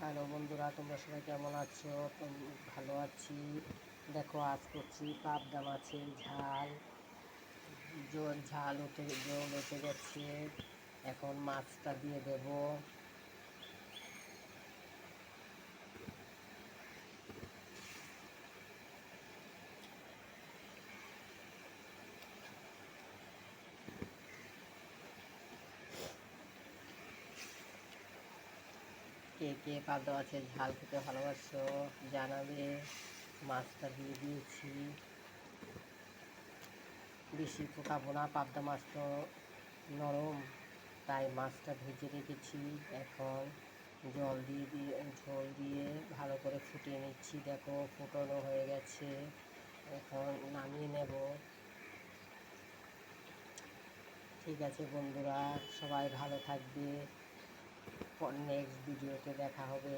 Hello বন্ধুরা, তোমরা সবাই কেমন আছো? ভালো আছি। দেখো, আজ করছি পাবদা মাছের ঝাল। জল উঠে গেছে। এখন মাছটা দিয়ে দেব। কে কে পাবদা মাছের ঝাল খেতে ভালোবাসো জানাবে। মাছটা দিয়ে দিয়েছি। বেশি ফোটাবো না, পাবদা মাছ তো নরম, তাই মাছটা ভেজে রেখেছি। এখন ঝোল দিয়ে ভালো করে ফুটিয়ে নিচ্ছি। দেখো, ফুটানো হয়ে গেছে। এখন নামিয়ে নেব। ঠিক আছে বন্ধুরা, সবাই ভালো থাকবে। নেক্সট ভিডিওতে দেখা হবে।